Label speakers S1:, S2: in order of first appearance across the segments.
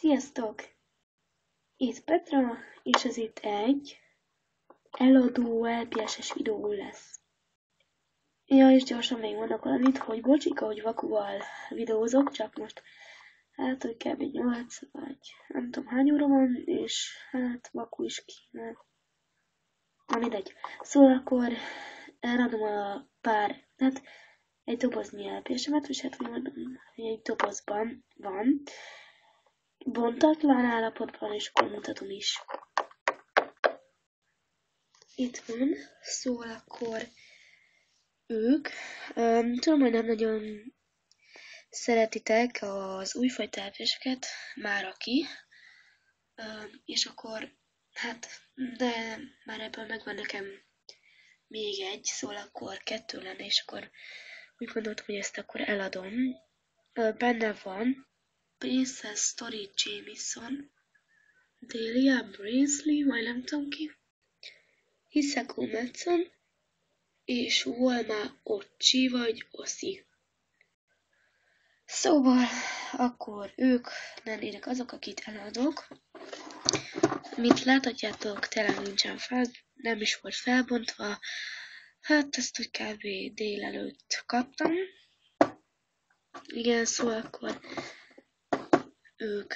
S1: Sziasztok! Itt Petra, és ez itt egy eladó LPS-es videó lesz. Ja, és gyorsan még vannak valamit, hogy bocsika, hogy Vakuval videózok, csak most hogy kb. 8 vagy nem tudom hány óra van, és Vaku is kéne. Na mindegy. Szóval akkor eladom a pár, egy doboznyi LPS-emet, és hogy mondom, hogy egy dobozban van. Bontatlan állapotban, és akkor mutatom is. Itt van, szóval akkor ők, tudom, hogy nem nagyon szeretitek az újfajta LPS-eket, már aki, és akkor, de már ebből megvan nekem még egy, szóval akkor 2 lenne, és akkor úgy gondoltam, hogy ezt akkor eladom. Benne van Princess Story Jameson, Delia Braisley, vagy nem tudom ki, Hisako Madsen, és Volma Ocsi vagy Oszi. Szóval akkor ők lennének azok, akit eladok. Mint láthatjátok, tényleg nincsen nem is volt felbontva. Ezt úgy kb. Délelőtt kaptam. Igen, szóval akkor ők.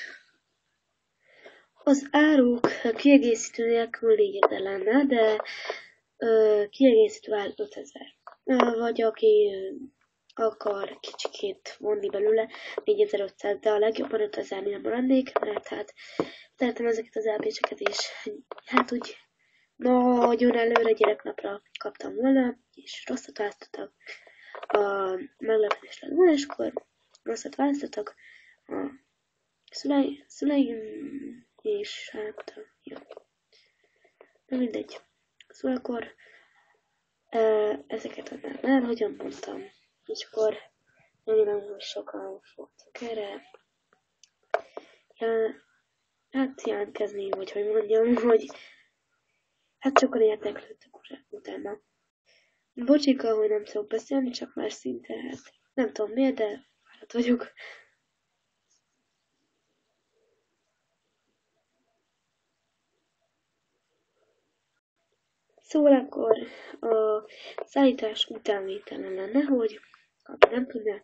S1: Az áruk kiegészítő nélkül lényegtelen lenne, de kiegészítő ár 5000. Vagy aki akar kicsikét vonni belőle, 4500, de a legjobban 5000-nél maradnék, mert szeretem ezeket az LP-seket, és úgy nagyon előre gyereknapra kaptam volna, és rosszat választottak. A meglepetés lett volna, és akkor rosszat választottak a szüleim, és jó. Na mindegy. Szóval akkor ezeket adnám el, hogyan mondtam. És akkor nagyon sokan fogtok erre jelentkezni, vagy hogy mondjam, hogy sokan érdeklődtek utána. Bocsika, hogy nem tudok beszélni, csak már szinte, nem tudom miért, de fáradt vagyok. Szóval akkor a szállítás utánvételen lenne, hogy aki nem tudná,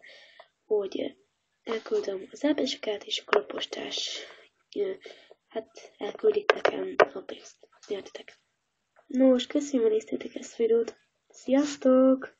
S1: hogy elküldöm az LPS-eket, és akkor a postás elküldik nekem a pénzt. Értitek? Nos, köszönöm, hogy néztétek ezt a videót. Sziasztok!